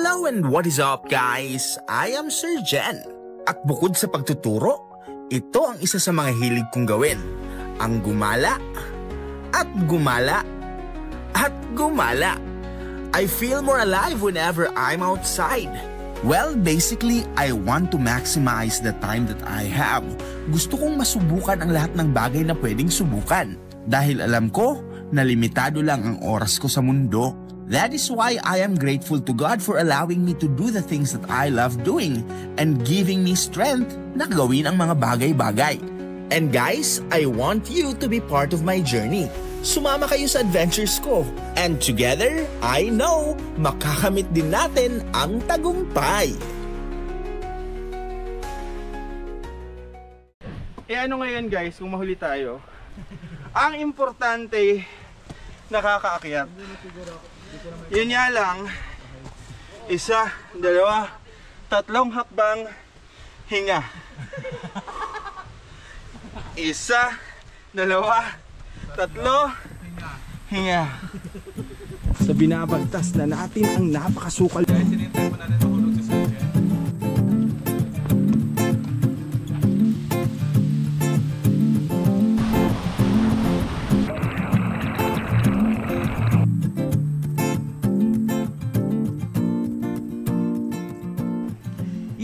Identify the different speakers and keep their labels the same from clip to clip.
Speaker 1: Hello and what is up guys? I am Sir Jen. At bukod sa pagtuturo, ito ang isa sa mga hilig kong gawin. Ang gumala at gumala at gumala. I feel more alive whenever I'm outside. Well, basically, I want to maximize the time that I have. Gusto kong masubukan ang lahat ng bagay na pwedeng subukan. Dahil alam ko na limitado lang ang oras ko sa mundo. That is why I am grateful to God for allowing me to do the things that I love doing and giving me strength na gawin ang mga bagay-bagay. And guys, I want you to be part of my journey. Sumama kayo sa adventures ko. And together, I know, makakamit din natin ang tagumpay.
Speaker 2: Ano ngayon guys, kung mahuli tayo, ang importante, nakakaakyat. Yun nga lang, 1, 2, 3 hakbang, hinga. 1, 2, 3, hinga. Sa binabagtas na natin ang napakasukal. Guys, sinintay mo natin mahulog sa sasakyan.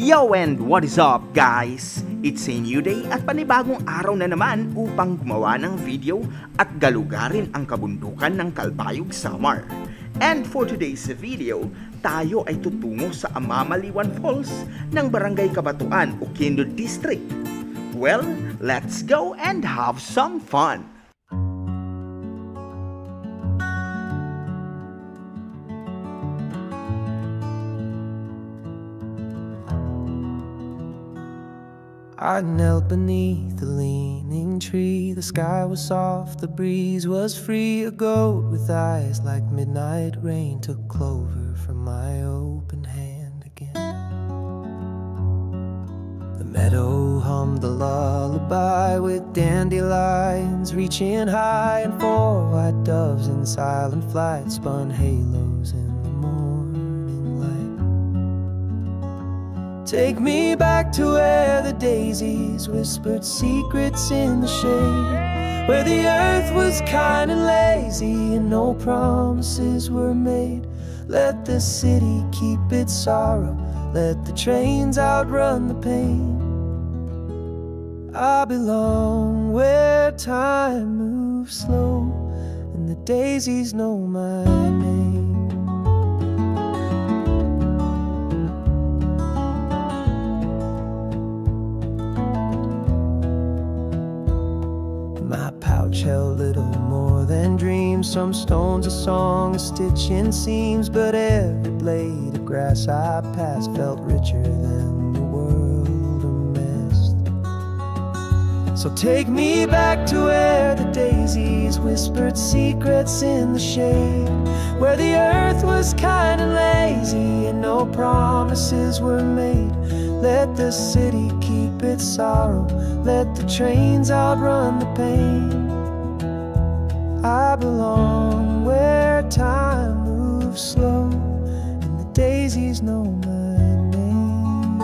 Speaker 1: Yo and what is up guys? It's a new day at panibagong araw na naman upang gumawa ng video at galugarin ang kabundukan ng Calbayog, Samar. And for today's video, tayo ay tutungo sa Amamaliwan Falls ng Barangay Cabatuan, Oquendo District. Well, let's go and have some fun!
Speaker 3: I knelt beneath the leaning tree. The sky was soft, the breeze was free. A goat with eyes like midnight rain took clover from my open hand again. The meadow hummed a lullaby with dandelions reaching high, and 4 white doves in silent flight spun halos in the morning light. Take me back to where the daisies whispered secrets in the shade, where the earth was kind and lazy and no promises were made. Let the city keep its sorrow, let the trains outrun the pain. I belong where time moves slow and the daisies know my name. My pouch held little more than dreams. Some stones, a song, a stitch in seams. But every blade of grass I passed felt richer than the world amassed. So take me back to where the daisies whispered secrets in the shade, where the earth was kind and lazy and no promises were made. Let the city keep its sorrow, let the trains outrun the pain. I belong where time moves slow and the daisies know my name.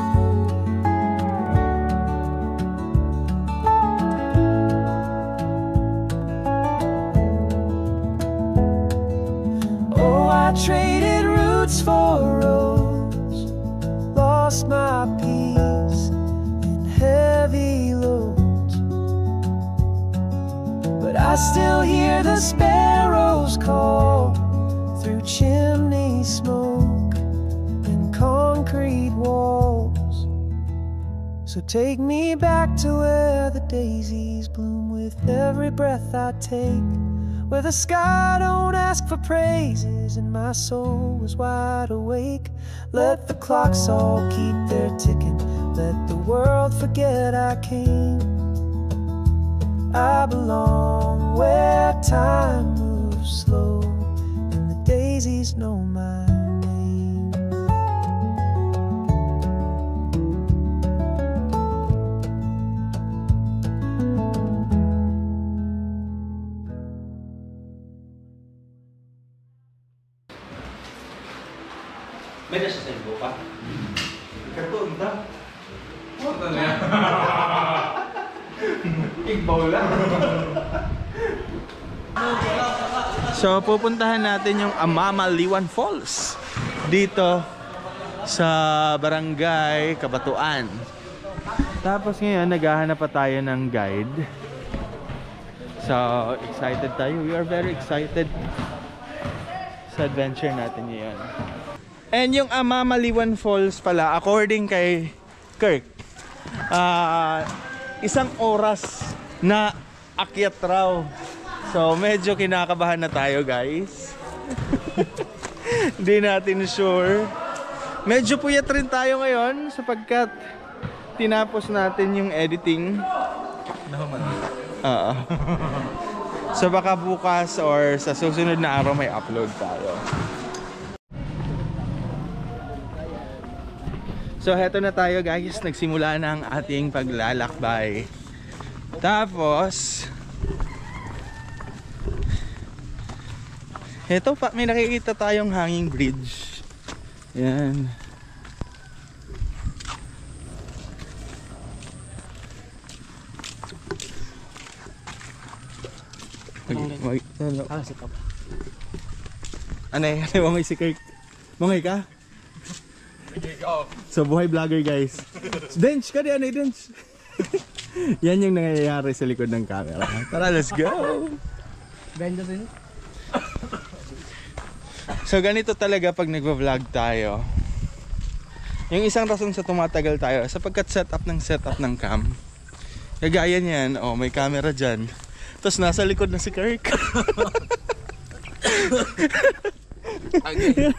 Speaker 3: Oh, I traded roots for roads, lost my peace in heavy loads, but I still hear the sparrows call through chimney smoke and concrete walls. So take me back to where the daisies bloom with every breath I take, where the sky don't ask for praises and my soul was wide awake. Let the clocks all keep their ticking, let the world forget I came. I belong where time moves slow and the daisies know my name.
Speaker 2: May nasa sa ibo pa? Ikato, ito. Ito na yan. Igbaw lang. So pupuntahan natin yung Amamaliwan Falls dito sa Barangay Kabatuan. Tapos ngayon naghahanap pa tayo ng guide. So excited tayo. We are very excited sa adventure natin ngayon. And yung Amamaliwan Falls pala, according kay Kirk, 1 oras na akyat raw. So medyo kinakabahan na tayo, guys. Hindi natin sure. Medyo puyat rin tayo ngayon sapagkat tinapos natin yung editing. Oo. So baka bukas or sa susunod na araw may upload tayo. So heto na tayo, guys. Nagsimula na ang ating paglalakbay. Tapos heto pa, may nakikita tayong hanging bridge. Yan. Ano eh? Ano mo si Kirk? Mungay ka? So buhay vlogger, guys. Dench ka diyan, Dench. Yan yung nangyayari sa likod ng camera. Tara, let's go.
Speaker 3: Benda din.
Speaker 2: So ganito talaga pag nagvo-vlog tayo. Yung isang rason sa tumatagal tayo sapagkat setup ng cam. Kagaya niyan, oh, may camera diyan. Tapos nasa likod na si Kirk. Okay.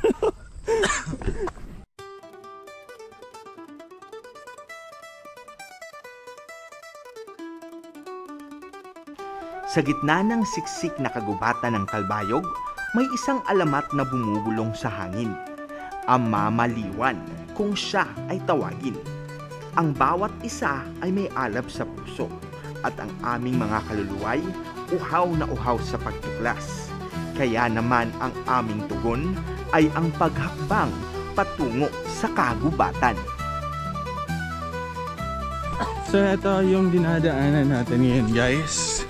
Speaker 1: Sa gitna ng siksik na kagubatan ng Kalbayog, may isang alamat na bumubulong sa hangin. Amamaliwan, kung siya ay tawagin. Ang bawat isa ay may alab sa puso, at ang aming mga kaluluway, uhaw na uhaw sa pagtuklas. Kaya naman ang aming tugon ay ang paghakbang patungo sa kagubatan.
Speaker 2: So ito yung dinadaanan natin ngayon, guys.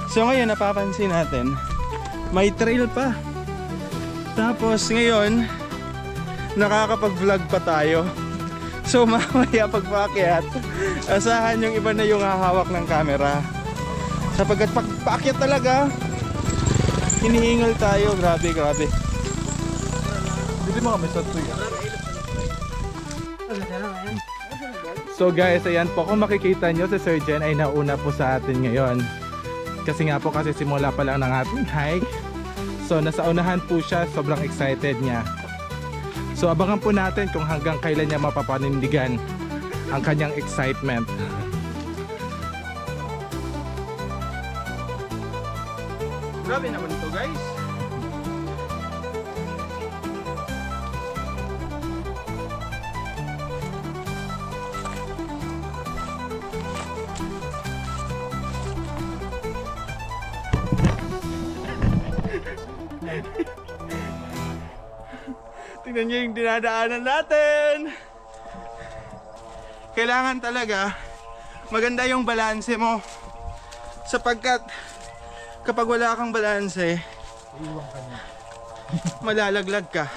Speaker 2: So ngayon napapansin natin, may trail pa. Tapos ngayon, nakakapag-vlog pa tayo. So mamaya pagpaakyat, asahan yung iba na yung hahawak ng camera. Sapagkat pagpaakyat talaga, hinihingal tayo. Grabe, grabe. Hindi mo kami sa tuya. So guys, ayan po, kung makikita nyo, si Sir Jen ay nauna po sa atin ngayon. Kasi nga po, kasi simula pa lang ng ating hike. So nasa unahan po siya, sobrang excited niya. So abangan po natin kung hanggang kailan niya mapapanindigan ang kanyang excitement. Grabe naman ito, guys. Tingnan nyo yung dinadaanan natin. Kailangan talaga maganda yung balanse mo, sapagkat kapag wala kang balanse, malalaglag ka.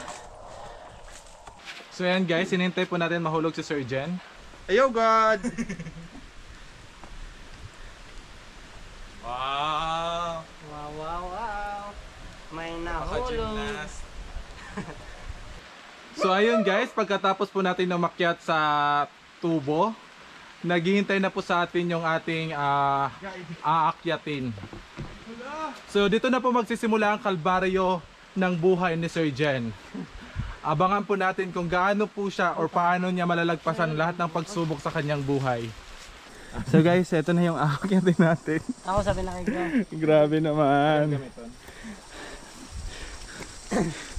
Speaker 4: So yan guys, sinintay po natin mahulog si Sir Jen.
Speaker 2: Ayaw, God!
Speaker 4: Wow!
Speaker 3: Wow, wow, wow. May nahulog.
Speaker 4: So ayun guys, pagkatapos po natin umakyat sa tubo, naghihintay na po sa atin yung ating aakyatin. So dito na po magsisimula ang kalbaryo ng buhay ni Sir Jen. Abangan po natin kung gaano po siya or paano niya malalagpasan lahat ng pagsubok sa kanyang buhay.
Speaker 2: So guys, eto na yung aakyatin natin.
Speaker 3: Ako sabi na kayo.
Speaker 2: Grabe naman.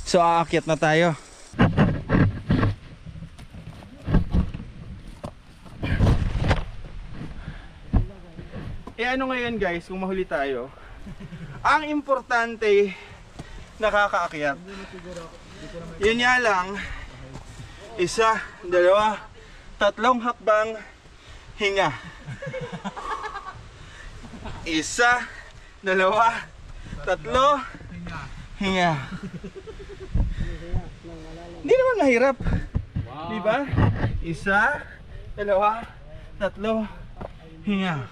Speaker 2: So aakyat na tayo. Eh ano ngayon guys, kung mahuli tayo, ang importante nakakaakyat. Yun nga lang, 1, 2, 3 hakbang, hinga. 1, 2, 3, hinga. Hindi naman mahirap. Diba? 1, 2, 3, hinga.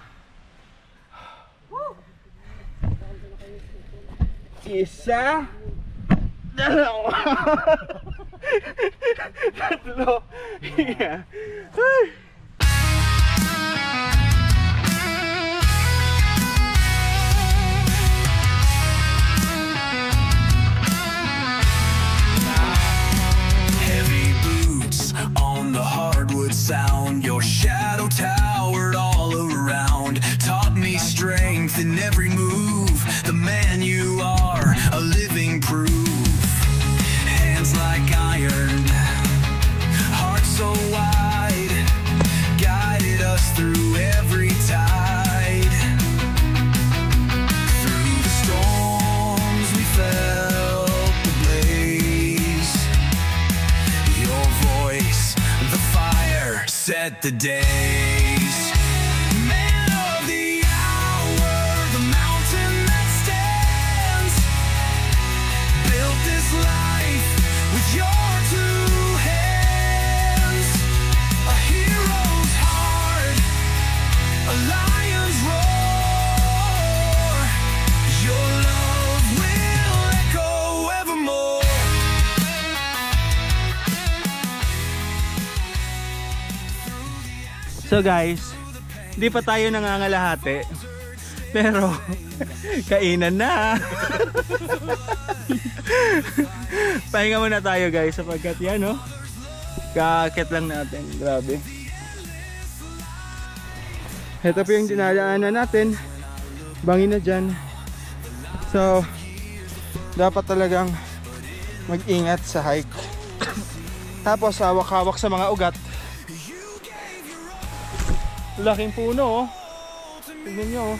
Speaker 2: 1, 2, 3, hinga.
Speaker 3: Heavy boots on the hardwood sound. Your shadow towered all around. Taught me strength in every move. The man you are, a living proof. Hands like iron, heart so wide, guided us through every tide. Through the storms we felt the blaze. Your voice, the fire, set the days. Man of the hour, the mountain that stands, built this life with your 2 hands. A hero's heart, a lion's roar. Your love will echo evermore.
Speaker 2: So guys, di pa tayo nangangalahati. Pero, kainan na. Pahinga muna tayo guys sapagkat yan, no? Kakit lang natin. Grabe. Ito po yung dinadaanan natin. Bangin na dyan. So, dapat talagang mag-ingat sa hike. Tapos, hawak-hawak sa mga ugat. Laking puno, oh. Tignan nyo, oh.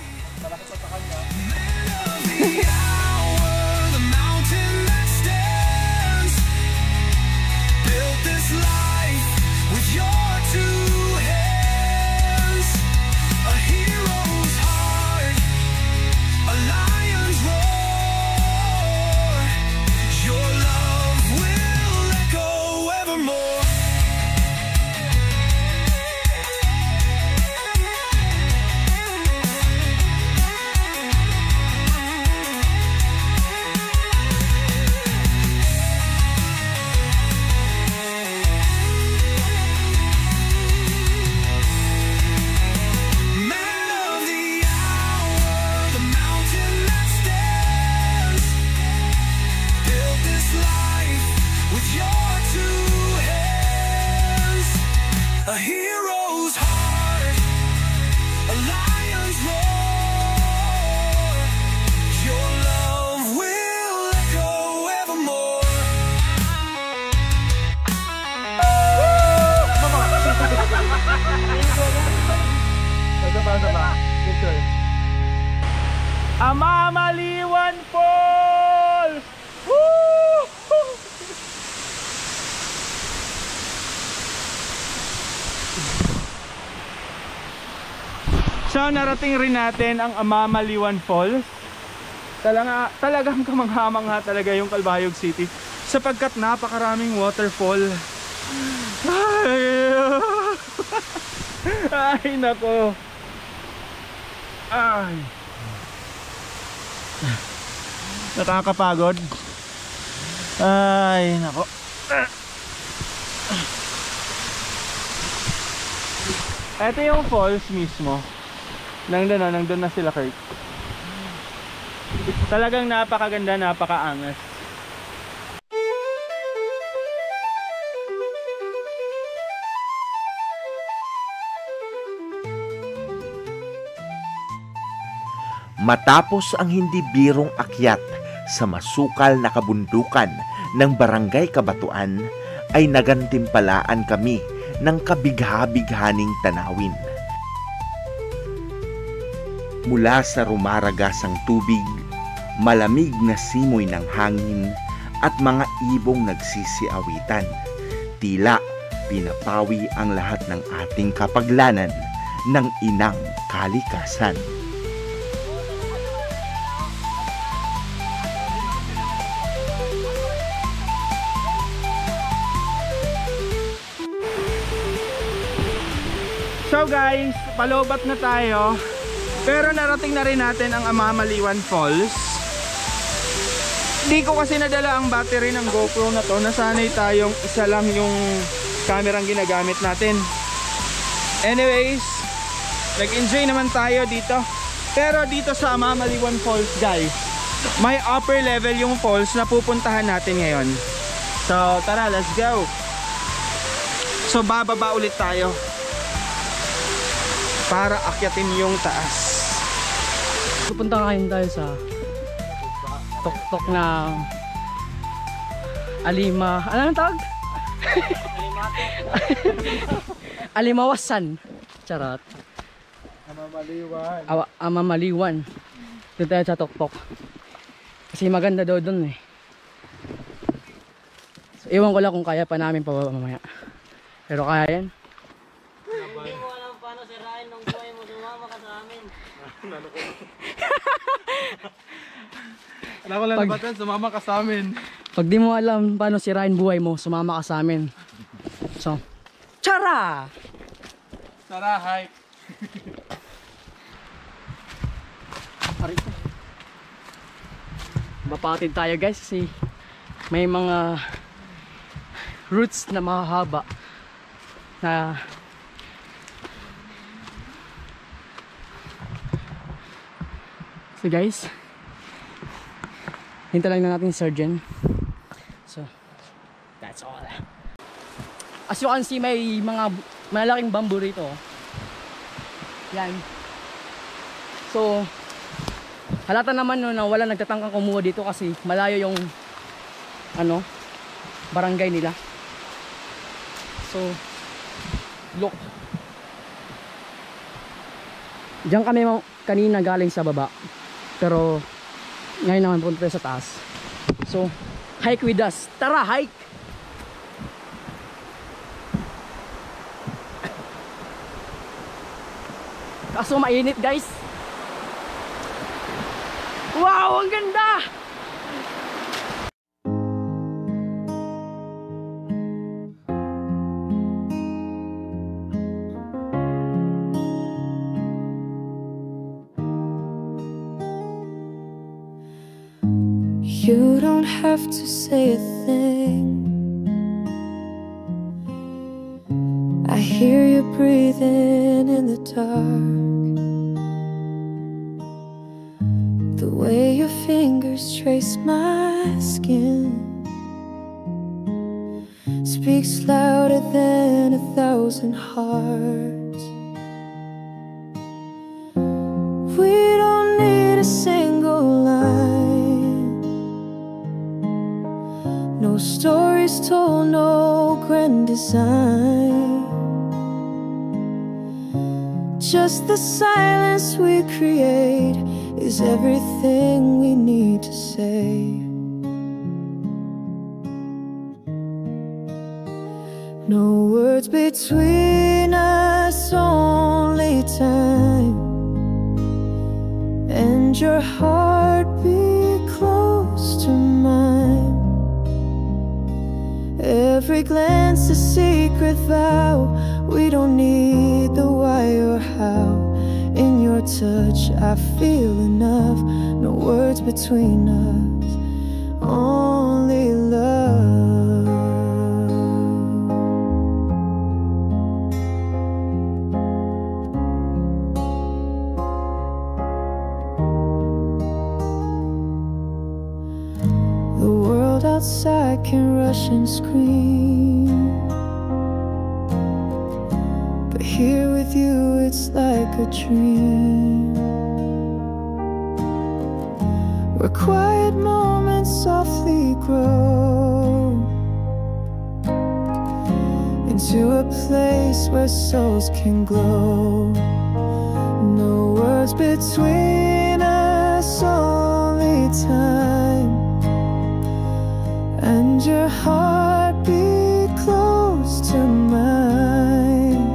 Speaker 3: The hour, the mountain that stands, built this life with your 2 hands. A hero's heart, a lion's roar. Your love will echo evermore. A hero's heart, a lion's roar. Your love will echo evermore.
Speaker 2: Amamaliwan Falls! Woo! So narating rin natin ang Amamaliwan Falls. Talagang kamangha-mangha talaga yung Calbayog City sapagkat napakaraming waterfall. Ay nako. Ay. Nakakapagod. Ay nako. Ito yung falls mismo. Nandun na sila, Kurt. Talagang napakaganda, napakaangas.
Speaker 5: Matapos ang hindi birong akyat sa masukal na kabundukan ng Barangay Kabatuan, ay nagantimpalaan kami ng kabigha-bighaning tanawin. Mula sa rumaragasang tubig, Malamig na simoy ng hangin at mga ibong nagsisiawitan. Tila pinapawi ang lahat ng ating kapaglanan ng inang kalikasan.
Speaker 2: So guys, palobat na tayo. Pero narating na rin natin ang Amamaliwan Falls. Di ko kasi nadala ang battery ng GoPro na to. Nasanay tayong isa lang yung kamerang ginagamit natin. Anyways, nag-enjoy naman tayo dito. Pero dito sa Amamaliwan Falls guys, may upper level yung falls na pupuntahan natin ngayon. So tara, let's go. So bababa ulit tayo para akyatin yung taas.
Speaker 6: Pupunta ngayon tayo sa tuktok na Alima. Ano ang tawag? Alimawasan. Charot.
Speaker 2: Amamaliwan.
Speaker 6: Amamaliwan. Doon tayo sa tuktok. Kasi maganda daw doon eh. So, iwan ko lang kung kaya pa namin pababa mamaya. Pero kaya yan.
Speaker 7: Hindi mo alam paano sirain ng buhay mo, sumama ka sa amin.
Speaker 4: Alam ko lang na batan, sumama ka sa amin.
Speaker 6: Pag di mo alam paano sirain buhay mo, sumama ka sa amin. So, tara!
Speaker 4: Tara, hike.
Speaker 6: Mapatid tayo guys kasi may mga roots na mahahaba na so guys, hintay lang na natin surgeon. So that's all. As you can see, may mga malaking bamboo rito. Yan. So halata naman no, na wala nagtatangkang kumuha dito kasi malayo yung ano, barangay nila. So look, diyan kami kanina galing sa baba, pero ngayon naman punta tayo sa taas. So hike with us. Tara, hike! Kaso mainit guys. Wow, ang ganda!
Speaker 3: You don't have to say a thing. I hear you breathing in the dark. The way your fingers trace my skin speaks louder than 1,000 hearts. We don't need a single line, no stories told, no grand design, just the silence we create is everything we need to say. No words between us, only time, and your heart be close to mine. Every glance a secret vow. We don't need the why or how. In your touch I feel enough. No words between us, only love. The world outside can rush and scream, but here with you it's like a dream, where quiet moments softly grow into a place where souls can glow. No words between us, only only time, and your heart beat close to mine.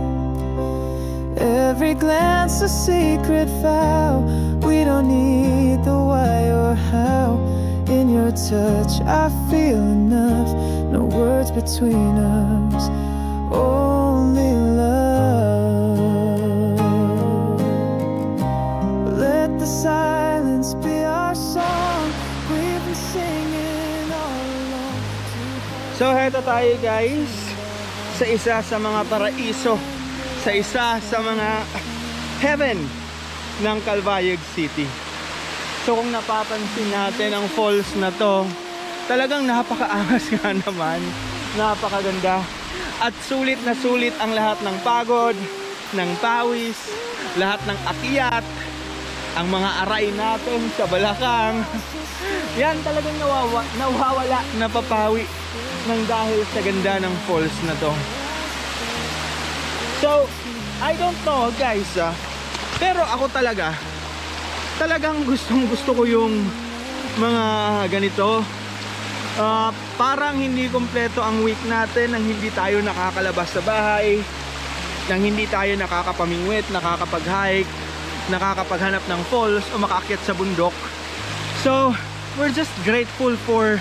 Speaker 3: Every glance a secret vow. We don't need the why or how. In your touch I feel enough. No words between us, only love. Let the silence be our song. We've been singing all along.
Speaker 2: So heto tayo guys sa isa sa mga paraiso, sa isa sa mga heaven ng Calbayog City. So kung napapansin natin ang falls na to, talagang napakaangas nga naman, napakaganda. At sulit na sulit ang lahat ng pagod, ng pawis, lahat ng akyat, ang mga aray natin sa balakang. Yan talagang nawawala, napapawi ng dahil sa ganda ng falls na to. So, I don't know guys, pero ako talagang gustong gusto ko yung mga ganito. Parang hindi kompleto ang week natin nang hindi tayo nakakalabas sa bahay, nang hindi tayo nakakapamingwit, nakakapag-hike, nakakapaghanap ng falls o makaakyat sa bundok. So we're just grateful for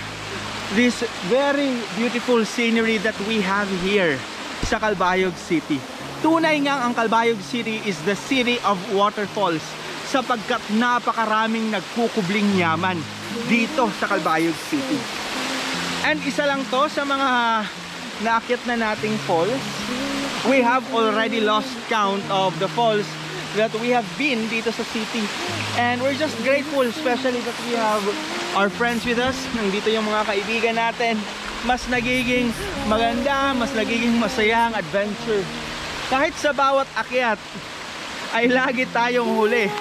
Speaker 2: this very beautiful scenery that we have here sa Calbayog City. Tunay nga ang Calbayog City is the city of waterfalls, sapagkat napakaraming nagkukubling yaman dito sa Calbayog City. And isa lang to sa mga naakyat na nating falls. We have already lost count of the falls that we have been dito sa city. And we're just grateful, especially that we have our friends with us. Nandito yung mga kaibigan natin. Mas nagiging maganda, mas nagiging masaya ang adventure. Kahit sa bawat akyat ay lagi tayong huli.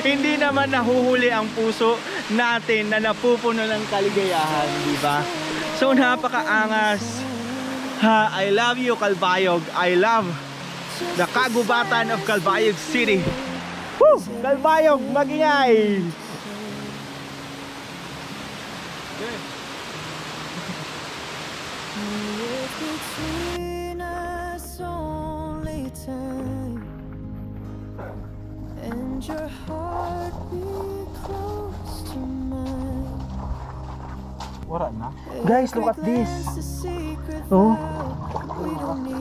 Speaker 2: Hindi naman nahuhuli ang puso natin na napupuno ng kaligayahan, di ba? So napakaangas. I love you, Calbayog. I love the kagubatan of Calbayog City. Woo! Calbayog, magingay!
Speaker 3: Between us only time, and your heart be close to mine.
Speaker 2: Guys, look at this. Oh.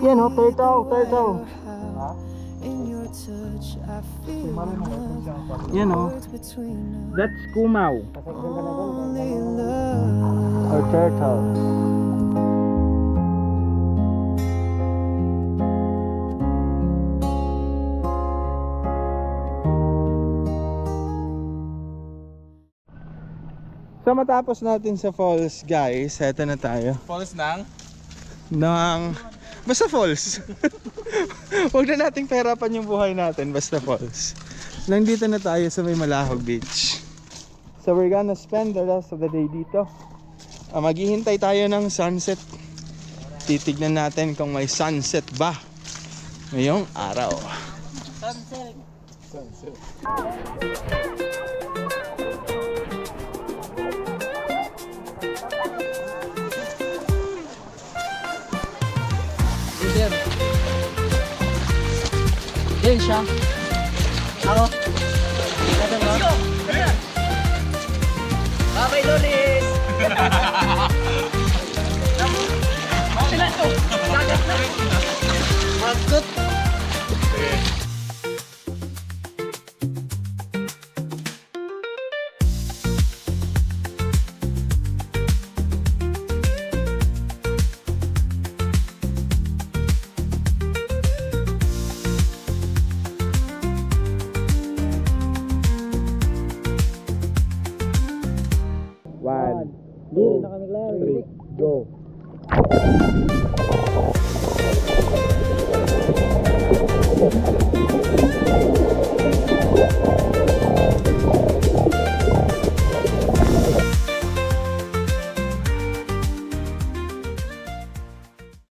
Speaker 2: Yan oh, turtle.
Speaker 3: In your touch I feel love.
Speaker 2: Yan oh. That's kumaw
Speaker 3: Only love.
Speaker 2: or turtle. So matapos natin sa falls guys, eto na tayo.
Speaker 4: Falls
Speaker 2: Basta falls. Huwag na nating perapan yung buhay natin, basta falls. Nandito na tayo sa may Malahog Beach. So we're gonna spend the rest of the day dito. Maghihintay tayo ng sunset. Titignan natin kung may sunset ba ngayong araw.
Speaker 7: Sunset.
Speaker 6: Yan siya. Ako.
Speaker 7: Babay, Lolis! Sila to! Dagat na! Magkot!
Speaker 2: One, two, three, go.